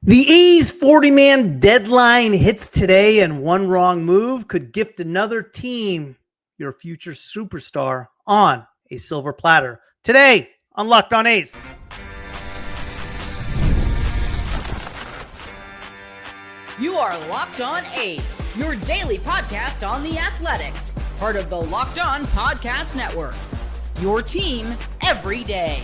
The A's 40-man deadline hits today, and one wrong move could gift another team your future superstar on a silver platter. Today on Locked On A's. You are Locked On A's, your daily podcast on the Athletics, part of the Locked On Podcast Network. Your team every day.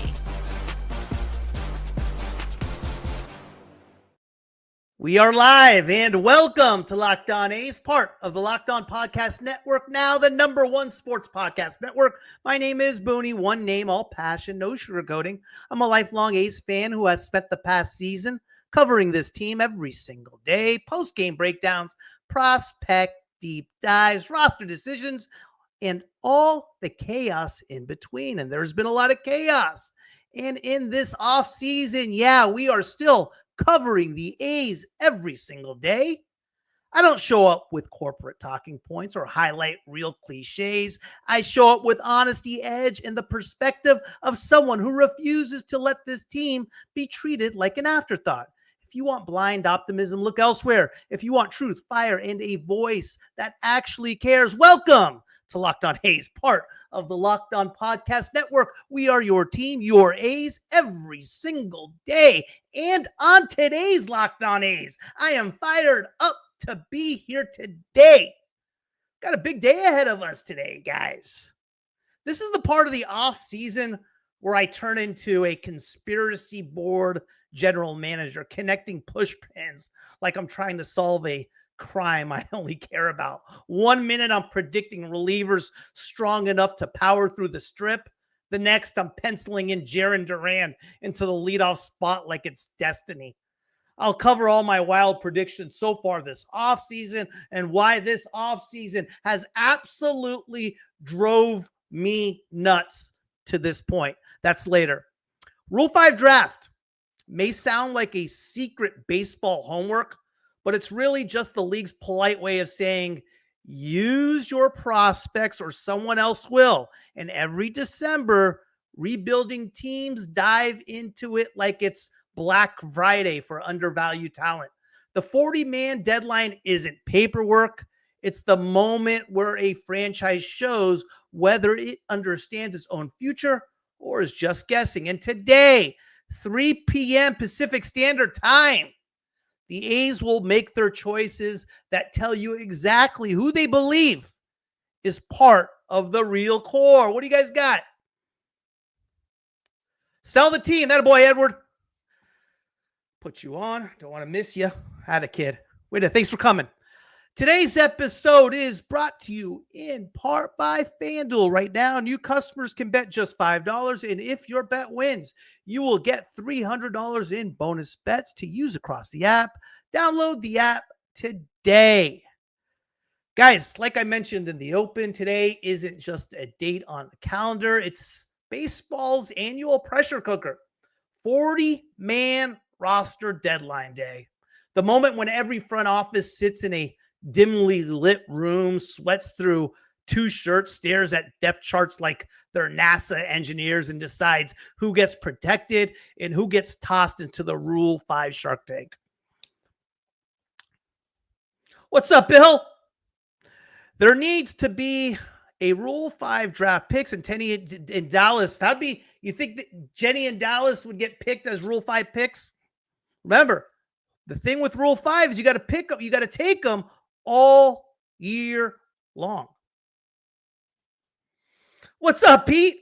We are live and welcome to Locked On A's, part of the Locked On Podcast Network, now the #1 sports podcast network. My name is Booney, one name, all passion, no sugarcoating. I'm a lifelong A's fan who has spent the past season covering this team every single day, post-game breakdowns, prospect deep dives, roster decisions, and all the chaos in between. And there's been a lot of chaos. And in this offseason, we are still covering the A's every single day. I don't show up with corporate talking points or highlight real cliches. I show up with honesty, edge, and the perspective of someone who refuses to let this team be treated like an afterthought. If you want blind optimism, look elsewhere. If you want truth, fire, and a voice that actually cares, welcome to Locked On A's, part of the Locked On Podcast Network. We are your team, your A's, every single day. And on today's Locked On A's, I am fired up to be here today. Got a big day ahead of us today, guys. This is the part of the off season where I turn into a conspiracy board general manager, connecting push pins like I'm trying to solve a crime I only care about. 1 minute I'm predicting relievers strong enough to power through the strip. The next I'm penciling in Jarren Duran into the leadoff spot like it's destiny. I'll cover all my wild predictions so far this offseason and why this offseason has absolutely drove me nuts to this point. That's later. Rule 5 draft may sound like a secret baseball homework, but it's really just the league's polite way of saying, use your prospects or someone else will. And every December, rebuilding teams dive into it like it's Black Friday for undervalued talent. The 40-man deadline isn't paperwork. It's the moment where a franchise shows whether it understands its own future or is just guessing. And today, 3 p.m. Pacific Standard Time, the A's will make their choices that tell you exactly who they believe is part of the real core. What do you guys got? Sell the team. That a boy, Edward. Put you on. Don't want to miss you. Had a kid. Wait, thanks for coming. Today's episode is brought to you in part by FanDuel. Right now, new customers can bet just $5, and if your bet wins, you will get $300 in bonus bets to use across the app. Download the app today. Guys, like I mentioned in the open, today isn't just a date on the calendar. It's baseball's annual pressure cooker. 40-man roster deadline day. The moment when every front office sits in a dimly lit room, sweats through 2 shirts, stares at depth charts like they're NASA engineers, and decides who gets protected and who gets tossed into the Rule 5 Shark Tank. What's up, Bill? There needs to be a Rule 5 draft picks, and Jenny in Dallas. You think that Jenny and Dallas would get picked as Rule 5 picks? Remember, the thing with Rule 5 is you got to pick them, you got to take them all year long. What's up, Pete?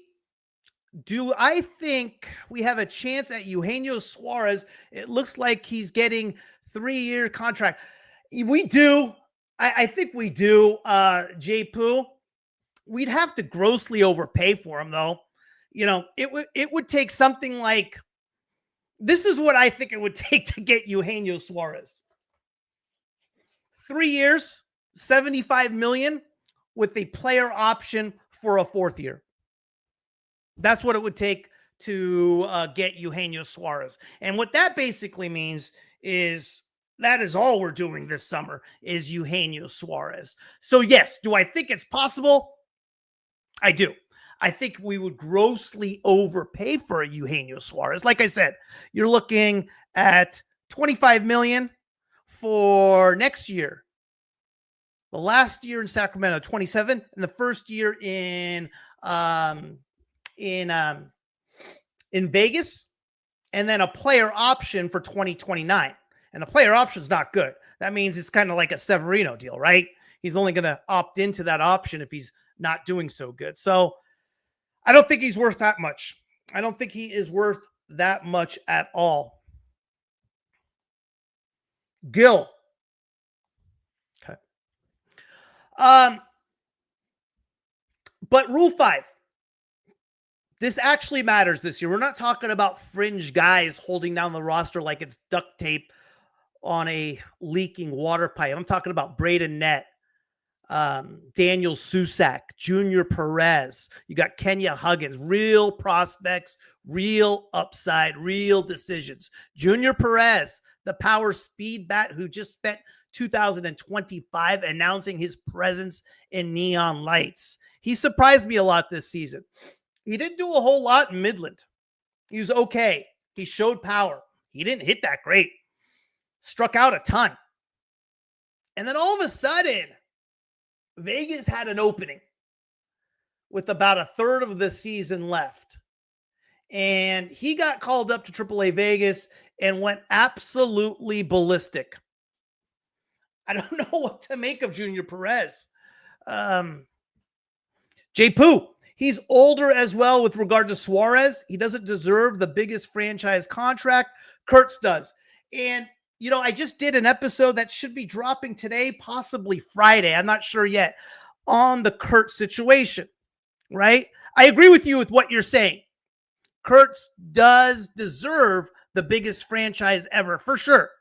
Do I think we have a chance at Eugenio Suarez? It looks like he's getting 3-year contract. We do. I think we do, J. Poo. We'd have to grossly overpay for him, though. You know, it would take something like, this is what I think it would take to get Eugenio Suarez. 3 years, $75 million with a player option for a 4th year. That's what it would take to get Eugenio Suarez. And what that basically means is that is all we're doing this summer is Eugenio Suarez. So yes, do I think it's possible? I do. I think we would grossly overpay for a Eugenio Suarez. Like I said, you're looking at $25 million for next year. The last year in Sacramento, 27, and the first year in Vegas, and then a player option for 2029. And the player option is not good. That means it's kind of like a Severino deal, right? He's only going to opt into that option if he's not doing so good. So I don't think he's worth that much. I don't think he is worth that much at all. Gil. Okay. But Rule 5. This actually matters this year. We're not talking about fringe guys holding down the roster like it's duct tape on a leaking water pipe. I'm talking about Braden Nett, Daniel Susac, Junior Pérez. You got Kenya Huggins, real prospects, real upside, real decisions. Junior Pérez, the power speed bat who just spent 2025 announcing his presence in neon lights. He surprised me a lot this season. He didn't do a whole lot in Midland. He was okay. He showed power. He didn't hit that great. Struck out a ton. And then all of a sudden, Vegas had an opening with about a third of the season left. And he got called up to AAA Vegas and went absolutely ballistic. I don't know what to make of Junior Pérez. J. Poo. He's older as well with regard to Suarez. He doesn't deserve the biggest franchise contract. Kurtz does. And, I just did an episode that should be dropping today, possibly Friday. I'm not sure yet, on the Kurtz situation, right? I agree with you with what you're saying. Kurtz does deserve the biggest franchise ever, for sure.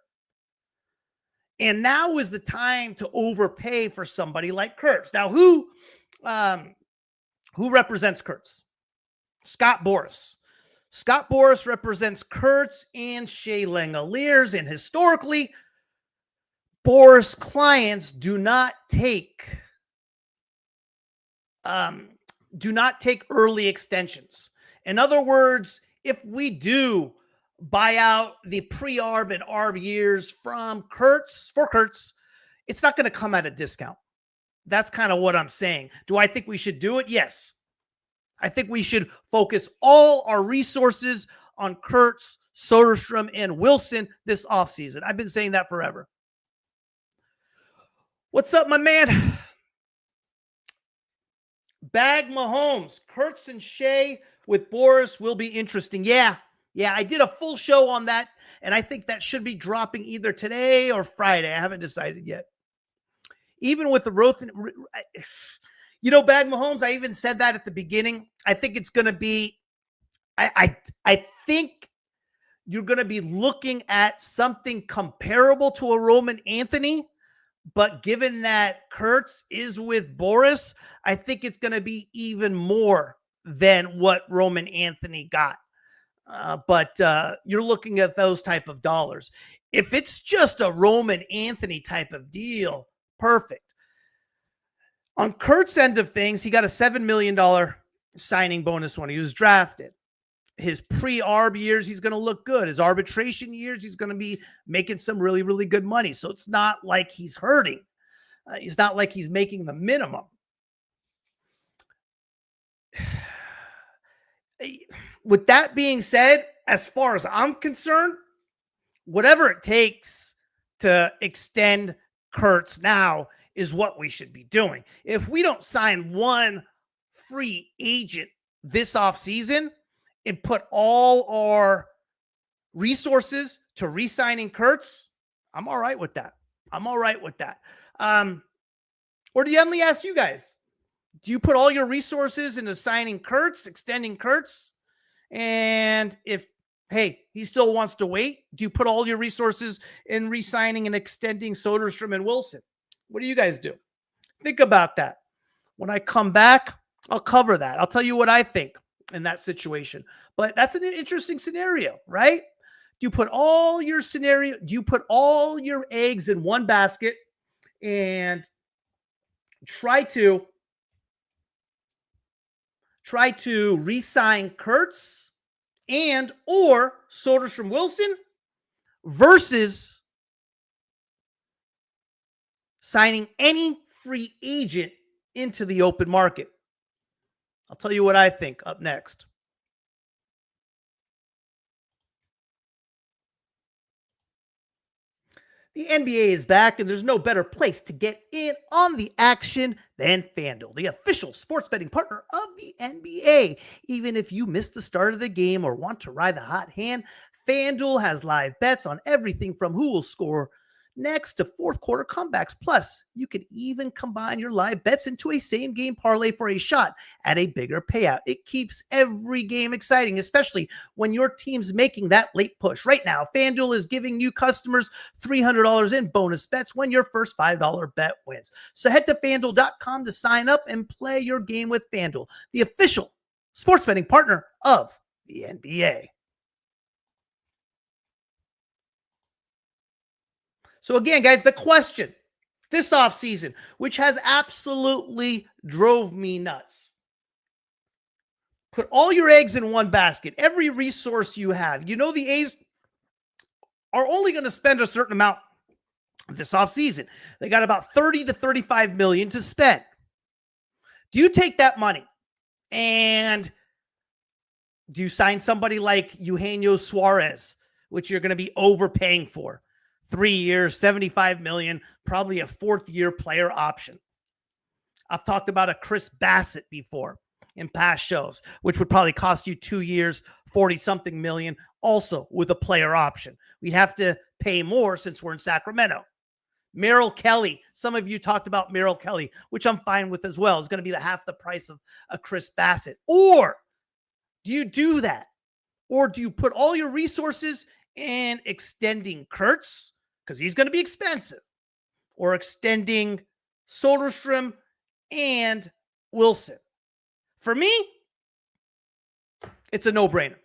And now is the time to overpay for somebody like Kurtz. Now, who represents Kurtz? Scott Boras. Scott Boras represents Kurtz and Shea Langoliers, and historically, Boras clients do not take early extensions. In other words, if we do buy out the pre-arb and arb years from Kurtz, it's not going to come at a discount. That's kind of what I'm saying. Do I think we should do it? Yes. I think we should focus all our resources on Kurtz, Soderstrom, and Wilson this offseason. I've been saying that forever. What's up, my man? Bag Mahomes, Kurtz and Shea with Boras will be interesting. Yeah, I did a full show on that, and I think that should be dropping either today or Friday. I haven't decided yet. Even with the Bag Mahomes, I even said that at the beginning. I think it's going to be, I think you're going to be looking at something comparable to a Roman Anthony, but given that Kurtz is with Boras, I think it's going to be even more than what Roman Anthony got. But you're looking at those type of dollars. If it's just a Roman Anthony type of deal, perfect. On Kurtz's end of things, he got a $7 million signing bonus when he was drafted. His pre-arb years, he's going to look good. His arbitration years, he's going to be making some really, really good money. So it's not like he's hurting. It's not like he's making the minimum. With that being said, as far as I'm concerned, whatever it takes to extend Kurtz now is what we should be doing. If we don't sign one free agent this offseason and put all our resources to re-signing Kurtz, I'm all right with that. Or let me ask you guys, do you put all your resources into signing Kurtz, extending Kurtz? And if, hey, he still wants to wait, do you put all your resources in re-signing and extending Soderstrom and Wilson? What do you guys do? Think about that. When I come back, I'll cover that. I'll tell you what I think in that situation. But that's an interesting scenario, right? Do you put all your eggs in one basket and try to re-sign Kurtz and or Soderstrom Wilson? versus signing any free agent into the open market. I'll tell you what I think up next. The NBA is back, and there's no better place to get in on the action than FanDuel, the official sports betting partner of the NBA. Even if you missed the start of the game or want to ride the hot hand, FanDuel has live bets on everything from who will score next to fourth quarter comebacks. Plus, you can even combine your live bets into a same game parlay for a shot at a bigger payout. It keeps every game exciting, especially when your team's making that late push. Right now, FanDuel is giving new customers $300 in bonus bets when your first $5 bet wins. So head to FanDuel.com to sign up and play your game with FanDuel, the official sports betting partner of the NBA. So again, guys, the question this offseason, which has absolutely drove me nuts. Put all your eggs in one basket, every resource you have. You know the A's are only going to spend a certain amount this offseason. They got about 30 to 35 million to spend. Do you take that money and do you sign somebody like Eugenio Suarez, which you're going to be overpaying for? 3 years, 75 million, probably a fourth-year player option. I've talked about a Chris Bassett before in past shows, which would probably cost you 2 years, 40-something million, also with a player option. We'd have to pay more since we're in Sacramento. Merrill Kelly, some of you talked about Merrill Kelly, which I'm fine with as well. It's going to be half the price of a Chris Bassett. Or do you do that? Or do you put all your resources in extending Kurtz, because he's going to be expensive, or extending Soderstrom and Wilson? For me, it's a no-brainer.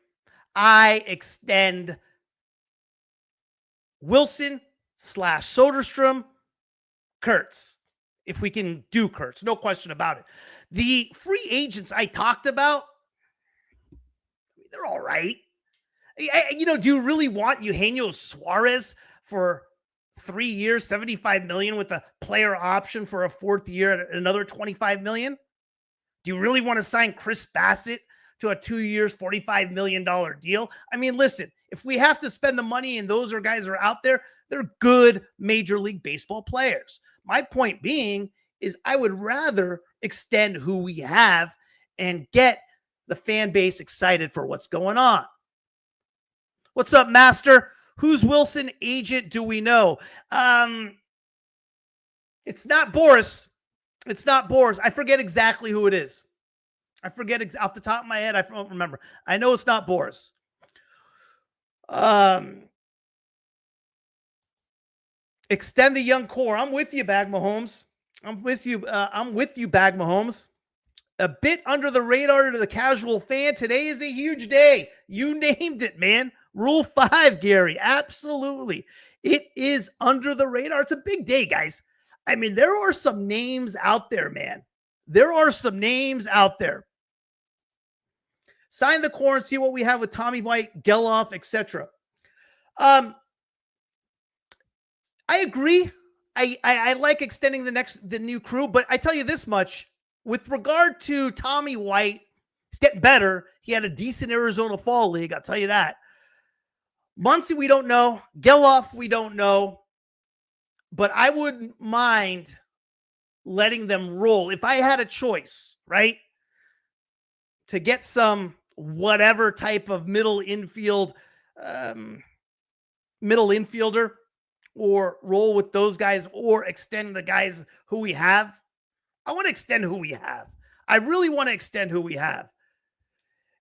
I extend Wilson / Soderstrom, Kurtz, if we can do Kurtz, no question about it. The free agents I talked about, they're all right. Do you really want Eugenio Suarez for 3 years, 75 million with a player option for a fourth year at another 25 million? Do you really want to sign Chris Bassett to a 2 years, $45 million deal? I mean, listen, if we have to spend the money and those guys are out there, they're good Major League Baseball players. My point being is I would rather extend who we have and get the fan base excited for what's going on. What's up, Master? Who's Wilson agent do we know? It's not Boris. It's not Boris. I forget exactly who it is. I forget off the top of my head. I don't remember. I know it's not Boris. Extend the young core. I'm with you, Bag Mahomes. I'm with you, Bag Mahomes. A bit under the radar to the casual fan. Today is a huge day. You named it, man. Rule 5, Gary. Absolutely. It is under the radar. It's a big day, guys. I mean, there are some names out there, man. There are some names out there. Sign the core and see what we have with Tommy White, Geloff, etc. I agree. I like extending the new crew, but I tell you this much. With regard to Tommy White, he's getting better. He had a decent Arizona Fall League, I'll tell you that. Muncy, we don't know. Geloff, we don't know. But I wouldn't mind letting them roll. If I had a choice, right, to get some whatever type of middle infielder or roll with those guys or extend the guys who we have, I want to extend who we have. I really want to extend who we have.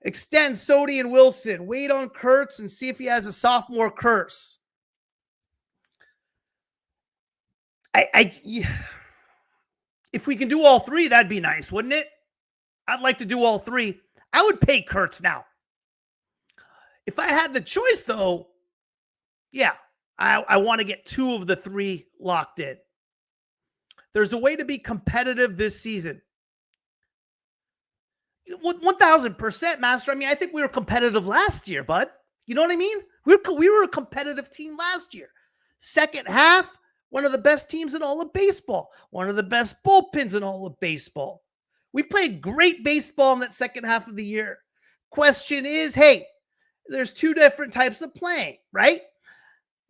Extend Sodi and Wilson. Wait on Kurtz and see if he has a sophomore curse. If we can do all three, that'd be nice, wouldn't it? I'd like to do all three. I would pay Kurtz now. If I had the choice, though, yeah, I want to get 2 of the 3 locked in. There's a way to be competitive this season. 1,000%, Master. I mean, I think we were competitive last year, bud. You know what I mean? We were a competitive team last year. Second half, one of the best teams in all of baseball. One of the best bullpens in all of baseball. We played great baseball in that second half of the year. Question is, hey, there's two different types of playing, right?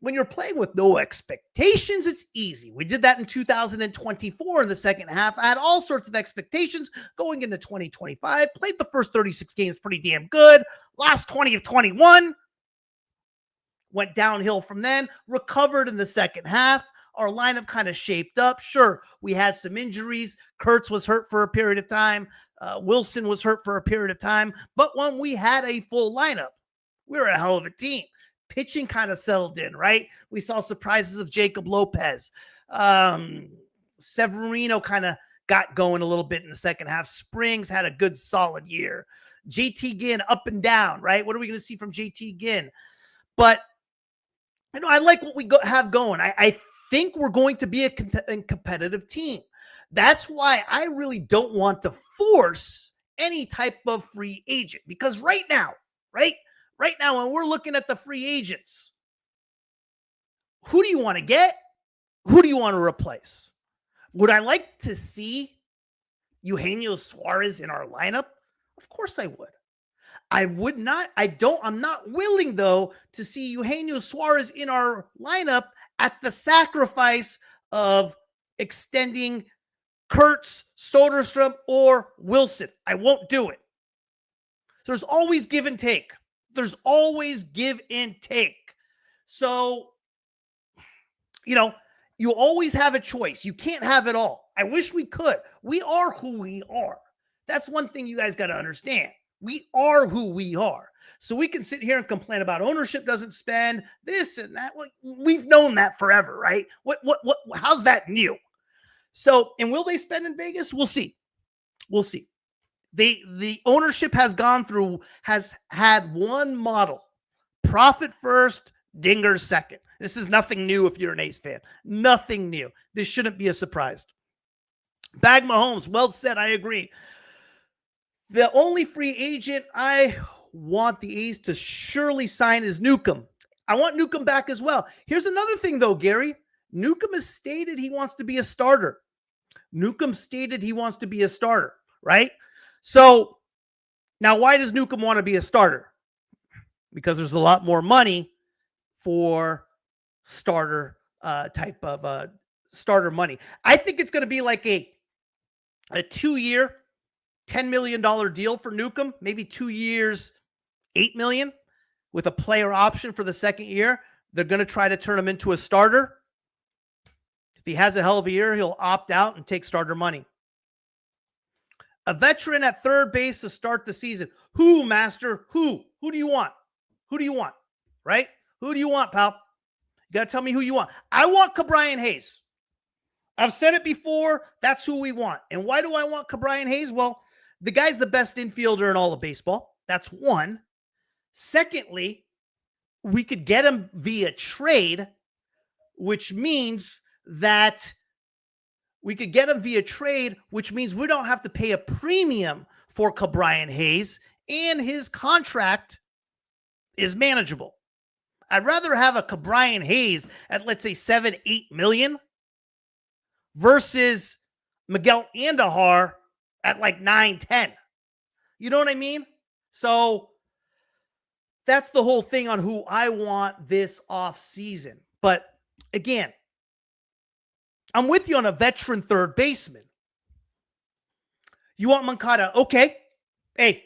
When you're playing with no expectations, it's easy. We did that in 2024 in the second half. I had all sorts of expectations going into 2025. Played the first 36 games pretty damn good. Lost 20 of 21. Went downhill from then. Recovered in the second half. Our lineup kind of shaped up. Sure, we had some injuries. Kurtz was hurt for a period of time. Wilson was hurt for a period of time. But when we had a full lineup, we were a hell of a team. Pitching kind of settled in, right? We saw surprises of Jacob Lopez. Severino kind of got going a little bit in the second half. Springs had a good, solid year. JT Ginn up and down, right? What are we going to see from JT Ginn? But, I like what we have going. I think we're going to be a competitive team. That's why I really don't want to force any type of free agent. Because right now, when we're looking at the free agents, who do you want to get? Who do you want to replace? Would I like to see Eugenio Suarez in our lineup? Of course I would. I would not. I'm not willing, though, to see Eugenio Suarez in our lineup at the sacrifice of extending Kurtz, Soderstrom, or Wilson. I won't do it. There's always give and take. There's always give and take. So, you always have a choice. You can't have it all. I wish we could. We are who we are. That's one thing you guys got to understand. We are who we are. So we can sit here and complain about ownership doesn't spend this and that. Well, we've known that forever, right? How's that new? So, and will they spend in Vegas? We'll see. We'll see. The ownership has had one model: profit first, dingers second. This is nothing new if you're an A's fan. Nothing new. This shouldn't be a surprise. Bag Mahomes, well said. I agree. The only free agent I want the A's to surely sign is Newcomb. I want Newcomb back as well. Here's another thing, though, Gary. Newcomb has stated he wants to be a starter. Right? So now why does Newcomb want to be a starter? Because there's a lot more money for starter type of starter money. I think it's going to be like a 2-year, $10 million deal for Newcomb, maybe 2 years, $8 million with a player option for the second year. They're going to try to turn him into a starter. If he has a hell of a year, he'll opt out and take starter money. A veteran at third base to start the season. Who, Master? Who? Who do you want? Who do you want? Right? Who do you want, pal? You got to tell me who you want. I want Ke'Bryan Hayes. I've said it before. That's who we want. And why do I want Ke'Bryan Hayes? Well, the guy's the best infielder in all of baseball. That's one. Secondly, we could get him via trade, which means we don't have to pay a premium for Ke'Bryan Hayes, and his contract is manageable. I'd rather have a Ke'Bryan Hayes at, let's say, $7-8 million versus Miguel Andujar at like 9-10. You know what I mean? So that's the whole thing on who I want this offseason. But again, I'm with you on a veteran third baseman. You want Moncada? Okay. Hey,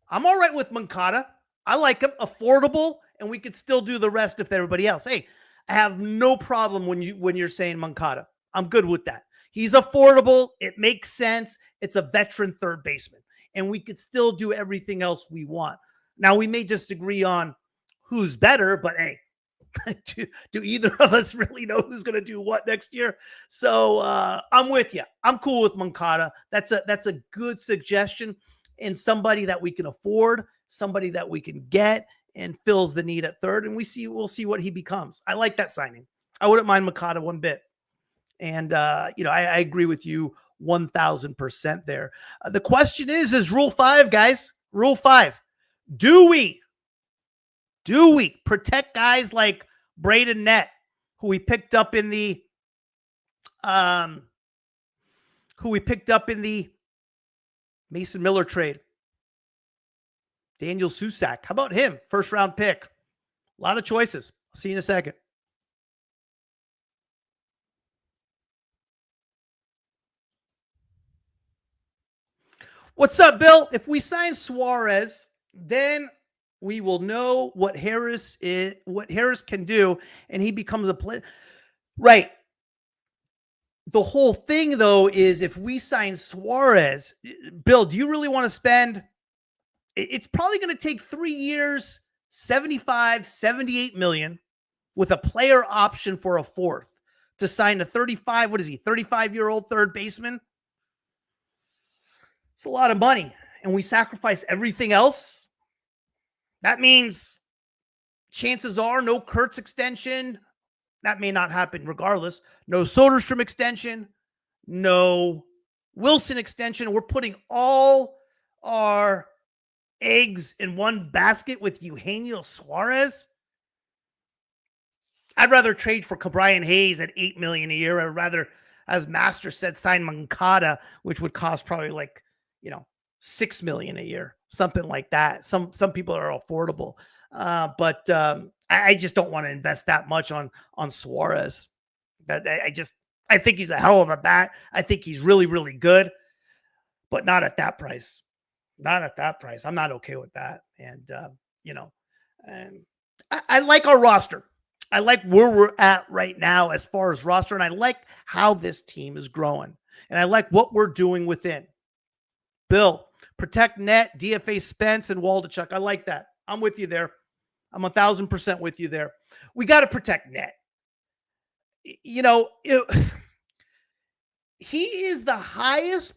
I'm all right with Moncada. I like him. Affordable, and we could still do the rest if everybody else. Hey, I have no problem when you're saying Moncada. I'm good with that. He's affordable. It makes sense. It's a veteran third baseman, and we could still do everything else we want. Now, we may disagree on who's better, but hey, do either of us really know who's going to do what next year? So I'm with you. I'm cool with Moncada. That's a good suggestion, and somebody that we can afford, somebody that we can get and fills the need at third. And we'll see what he becomes. I like that signing. I wouldn't mind Moncada one bit. And I agree with you 1,000% there. The question is Rule 5, guys. Rule 5. Do we Do we protect guys like Braden Nett, who we picked up in the Mason Miller trade? Daniel Susac. How about him? First round pick. A lot of choices. I'll see you in a second. What's up, Bill? If we sign Suarez, then we will know what Harris can do, and he becomes a play. Right. The whole thing, though, is if we sign Suarez, Bill, do you really want to spend? It's probably going to take 3 years, 75, 78 million with a player option for a fourth to sign a 35-year-old third baseman. It's a lot of money, and we sacrifice everything else. That means chances are no Kurtz extension. That may not happen regardless. No Soderstrom extension. No Wilson extension. We're putting all our eggs in one basket with Eugenio Suarez. I'd rather trade for Brian Hayes at $8 million a year. I'd rather, as Master said, sign Moncada, which would cost probably like, $6 million a year, something like that. Some people are affordable, but I just don't want to invest that much on Suarez. I think he's a hell of a bat. I think he's really, really good, but not at that price. Not at that price. I'm not okay with that. And I like our roster. I like where we're at right now as far as roster, and I like how this team is growing, and I like what we're doing within. Bill, protect Nett, DFA Spence, and Waldichuk. I like that. I'm with you there. I'm 1,000% with you there. We got to protect Nett. He is the highest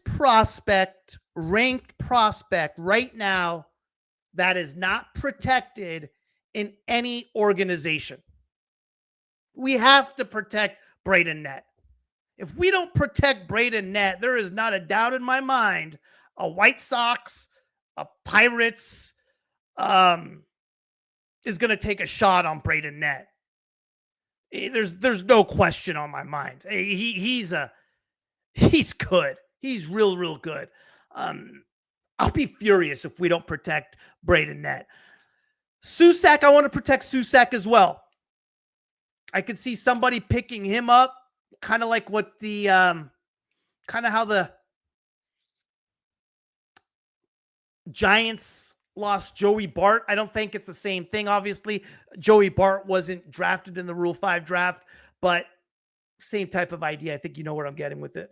ranked prospect right now that is not protected in any organization. We have to protect Braden Nett. If we don't protect Braden Nett, there is not a doubt in my mind a White Sox, a Pirates is going to take a shot on Braden Nett. There's no question on my mind. He's good. He's real good. I'll be furious if we don't protect Braden Nett. Susac, I want to protect Susac as well. I could see somebody picking him up, kind of like what how the Giants lost Joey Bart. I don't think it's the same thing. Obviously, Joey Bart wasn't drafted in the Rule 5 draft, but same type of idea. I think you know where I'm getting with it.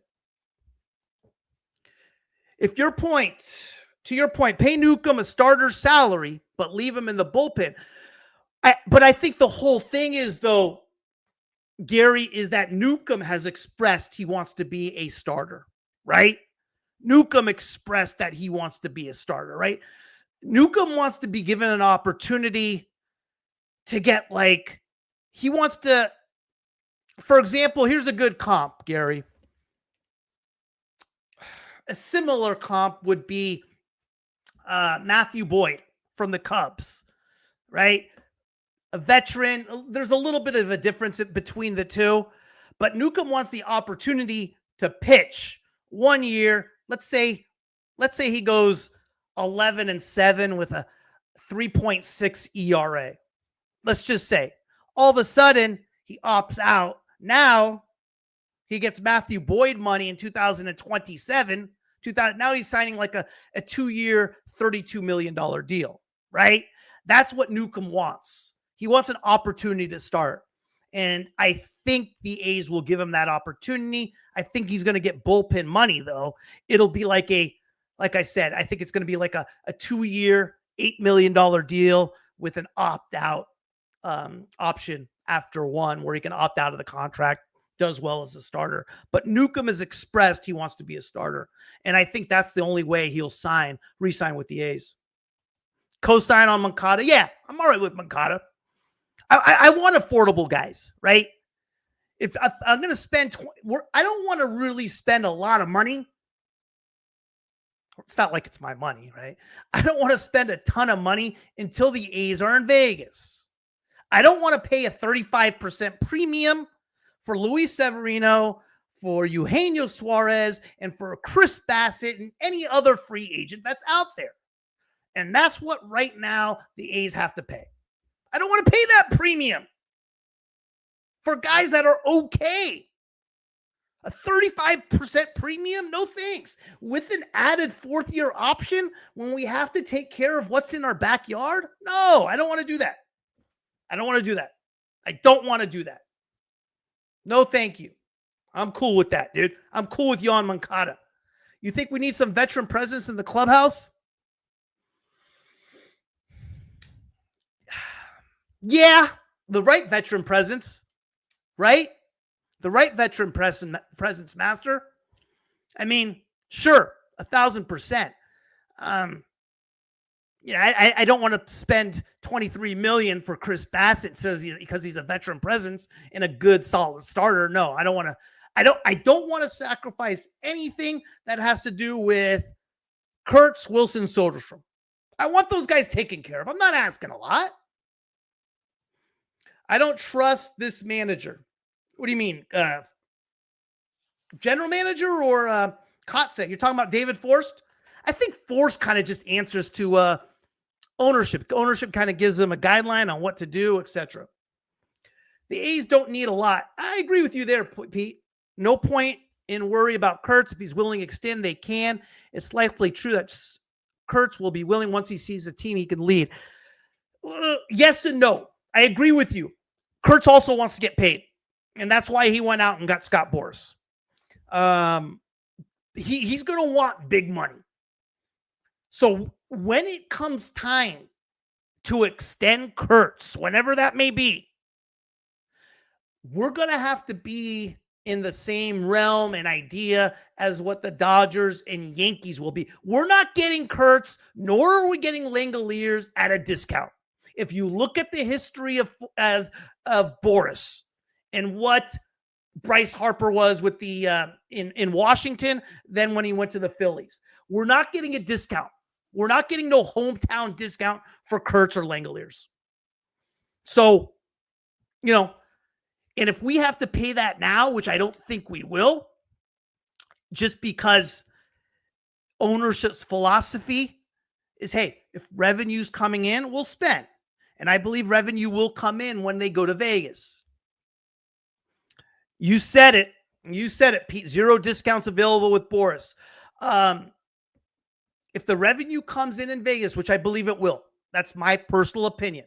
To your point, pay Newcomb a starter salary, but leave him in the bullpen. But I think the whole thing is, though, Gary, is that Newcomb has expressed he wants to be a starter, right? Newcomb expressed that he wants to be a starter, right? Newcomb wants to be given an opportunity to get he wants to, for example, here's a good comp, Gary. A similar comp would be Matthew Boyd from the Cubs, right? A veteran. There's a little bit of a difference between the two, but Newcomb wants the opportunity to pitch 1 year. Let's say he goes 11-7 with a 3.6 ERA. Let's just say all of a sudden he opts out. Now he gets Matthew Boyd money in 2027. Now he's signing like a 2-year, $32 million deal, right? That's what Newcomb wants. He wants an opportunity to start. And I think the A's will give him that opportunity. I think he's going to get bullpen money, though. It'll be like I said, I think it's going to be like a 2-year, $8 million deal with an opt-out option after one, where he can opt out of the contract, does well as a starter. But Newcomb has expressed he wants to be a starter. And I think that's the only way he'll re-sign with the A's. Co-sign on Moncada. Yeah, I'm all right with Moncada. I want affordable guys, right? If I'm going to spend, I don't want to really spend a lot of money. It's not like it's my money, right? I don't want to spend a ton of money until the A's are in Vegas. I don't want to pay a 35% premium for Luis Severino, for Eugenio Suarez, and for Chris Bassett and any other free agent that's out there. And that's what right now the A's have to pay. I don't want to pay that premium for guys that are okay. A 35% premium? No thanks. With an added fourth-year option when we have to take care of what's in our backyard? No, I don't want to do that. I don't want to do that. I don't want to do that. No, thank you. I'm cool with that, dude. I'm cool with Yoan Moncada. You think we need some veteran presence in the clubhouse? Yeah, the right veteran presence, right? The right veteran presence, Master. I mean, sure, 1,000%. I don't want to spend $23 million for Chris Bassett because he's a veteran presence and a good, solid starter. No, I don't want to. I don't want to sacrifice anything that has to do with Kurtz, Wilson, Soderstrom. I want those guys taken care of. I'm not asking a lot. I don't trust this manager. What do you mean? General manager or Kotsay? You're talking about David Forst? I think Forst kind of just answers to ownership. Ownership kind of gives them a guideline on what to do, etc. The A's don't need a lot. I agree with you there, Pete. No point in worry about Kurtz. If he's willing to extend, they can. It's likely true that Kurtz will be willing once he sees a team he can lead. Yes and no. I agree with you. Kurtz also wants to get paid. And that's why he went out and got Scott Boras. He's going to want big money. So when it comes time to extend Kurtz, whenever that may be, we're going to have to be in the same realm and idea as what the Dodgers and Yankees will be. We're not getting Kurtz, nor are we getting Langoliers at a discount. If you look at the history of Boras and what Bryce Harper was with the in Washington, then when he went to the Phillies, we're not getting a discount. We're not getting no hometown discount for Kurtz or Langoliers. So, and if we have to pay that now, which I don't think we will, just because ownership's philosophy is, hey, if revenue's coming in, we'll spend. And I believe revenue will come in when they go to Vegas. You said it. You said it, Pete. 0 discounts available with Boras. If the revenue comes in Vegas, which I believe it will, that's my personal opinion.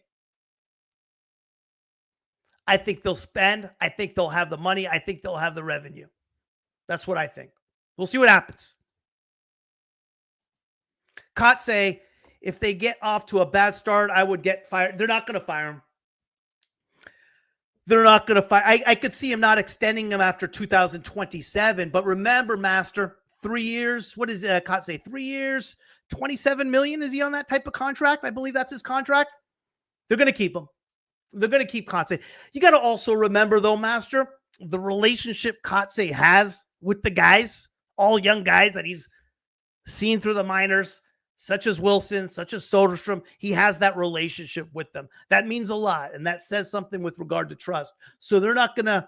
I think they'll spend. I think they'll have the money. I think they'll have the revenue. That's what I think. We'll see what happens. Kotsay, if they get off to a bad start, I would get fired. They're not going to fire him. They're not going to fire. I could see him not extending him after 2027. But remember, Master, 3 years. What is Kotsay? 3 years, $27 million. Is he on that type of contract? I believe that's his contract. They're going to keep him. They're going to keep Kotsay. You got to also remember, though, Master, the relationship Kotsay has with the guys, all young guys that he's seen through the minors, such as Wilson, such as Soderstrom. He has that relationship with them. That means a lot, and that says something with regard to trust. So they're not going to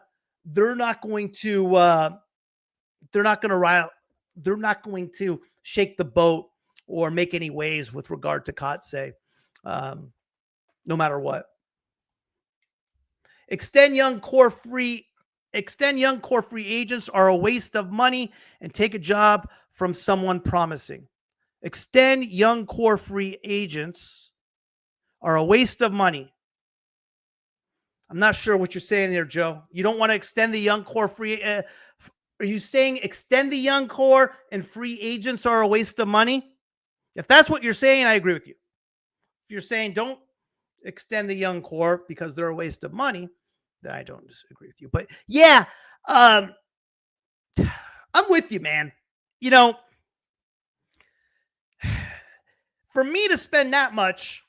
shake the boat or make any waves with regard to Kotsay, no matter what. Extend young core free agents are a waste of money and take a job from someone promising. Extend young core free agents are a waste of money. I'm not sure what you're saying there, Joe. You don't want to extend the young core free. Are you saying extend the young core and free agents are a waste of money? If that's what you're saying, I agree with you. If you're saying don't extend the young core because they're a waste of money, then I don't disagree with you. But yeah, I'm with you, man. For me to spend that much,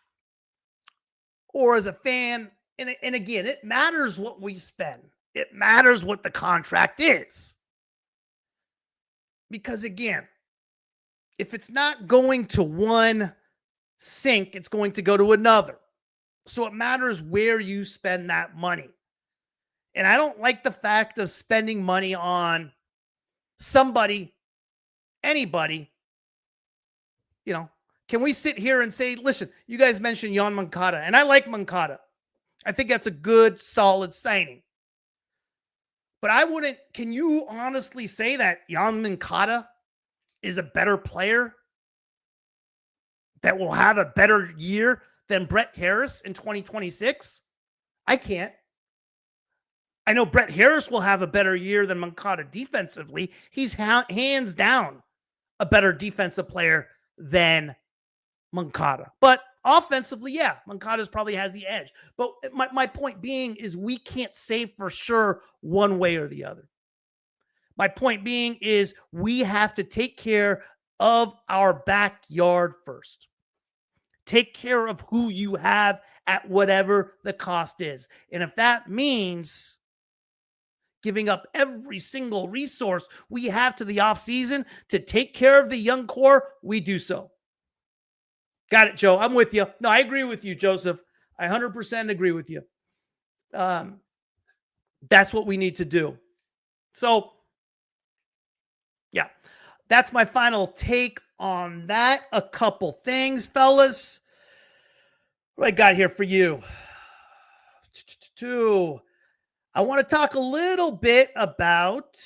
or as a fan, and again, it matters what we spend. It matters what the contract is. Because again, if it's not going to one sink, it's going to go to another. So it matters where you spend that money. And I don't like the fact of spending money on somebody, anybody. Can we sit here and say, listen, you guys mentioned Yoan Moncada, and I like Moncada. I think that's a good, solid signing. But can you honestly say that Yoan Moncada is a better player that will have a better year than Brett Harris in 2026? I can't. I know Brett Harris will have a better year than Moncada defensively. He's hands down a better defensive player than Moncada. But offensively, yeah, Moncada probably has the edge. But my point being is we can't say for sure one way or the other. My point being is we have to take care of our backyard first. Take care of who you have at whatever the cost is. And if that means giving up every single resource we have to the offseason to take care of the young core, we do so. Got it, Joe. I'm with you. No, I agree with you, Joseph. I 100% agree with you. That's what we need to do. So, yeah, that's my final take on that. A couple things, fellas. What I got here for you? I want to talk a little bit about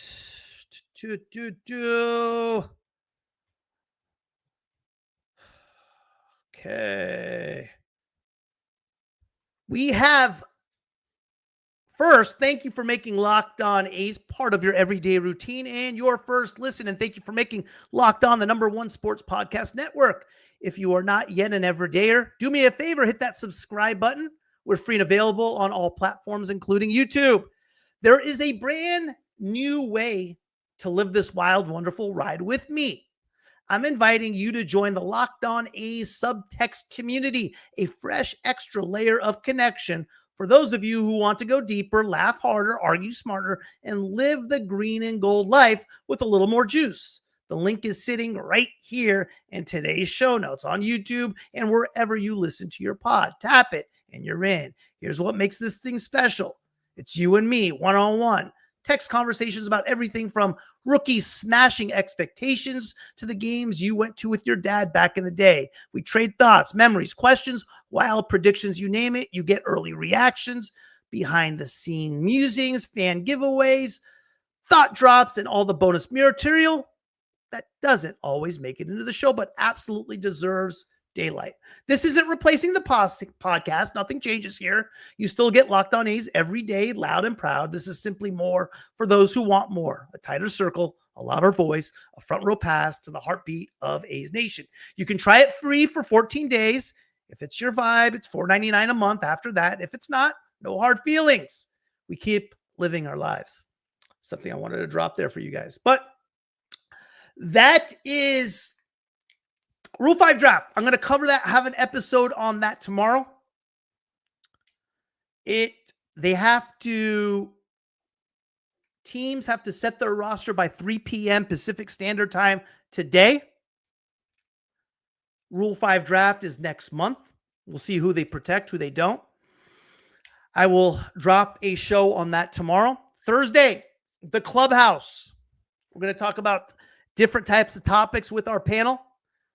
okay. We have first, thank you for making Locked On A's part of your everyday routine and your first listen. And thank you for making Locked On the #1 sports podcast network. If you are not yet an everydayer, do me a favor, hit that subscribe button. We're free and available on all platforms, including YouTube. There is a brand new way to live this wild, wonderful ride with me. I'm inviting you to join the Locked On A's subtext community, a fresh extra layer of connection for those of you who want to go deeper, laugh harder, argue smarter, and live the green and gold life with a little more juice. The link is sitting right here in today's show notes on YouTube and wherever you listen to your pod. Tap it and you're in. Here's what makes this thing special. It's you and me, one-on-one. Text conversations about everything from rookies smashing expectations to the games you went to with your dad back in the day. We trade thoughts, memories, questions, wild predictions, you name it. You get early reactions, behind-the-scene musings, fan giveaways, thought drops, and all the bonus material that doesn't always make it into the show, but absolutely deserves daylight. This isn't replacing the podcast. Nothing changes here. You still get Locked On A's every day, loud and proud. This is simply more for those who want more. A tighter circle, a louder voice, a front row pass to the heartbeat of A's Nation. You can try it free for 14 days. If it's your vibe, it's $4.99 a month after that. If it's not, no hard feelings. We keep living our lives. Something I wanted to drop there for you guys. But that is Rule 5 draft. I'm going to cover that. Have an episode on that tomorrow. Teams have to set their roster by 3 p.m. Pacific Standard Time today. Rule 5 draft is next month. We'll see who they protect, who they don't. I will drop a show on that tomorrow. Thursday, the clubhouse. We're going to talk about different types of topics with our panel.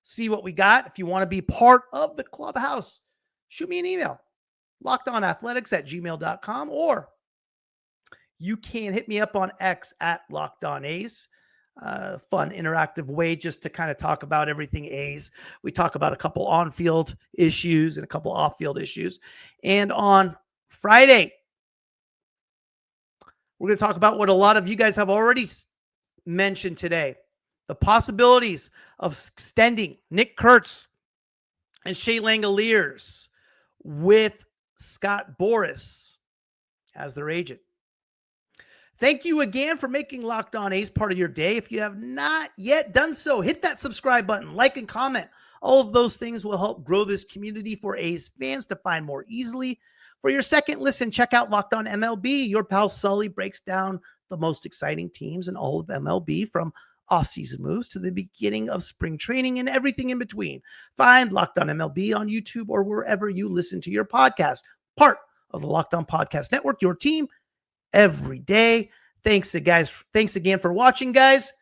See what we got. If you want to be part of the clubhouse, shoot me an email, lockedonathletics@gmail.com, or you can hit me up on X at LockedOnA's. Fun, interactive way just to kind of talk about everything A's. We talk about a couple on-field issues and a couple off-field issues. And on Friday, we're going to talk about what a lot of you guys have already mentioned today. The possibilities of extending Nick Kurtz and Shea Langoliers with Scott Boras as their agent. Thank you again for making Locked On A's part of your day. If you have not yet done so, hit that subscribe button, like and comment. All of those things will help grow this community for A's fans to find more easily. For your second listen, check out Locked On MLB. Your pal Sully breaks down the most exciting teams in all of MLB, from offseason moves to the beginning of spring training and everything in between. Find Locked On MLB on YouTube or wherever you listen to your podcast. Part of the Locked On Podcast Network, your team every day. Thanks again for watching, guys.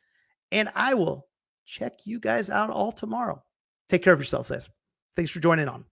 And I will check you guys out all tomorrow. Take care of yourselves, guys. Thanks for joining on.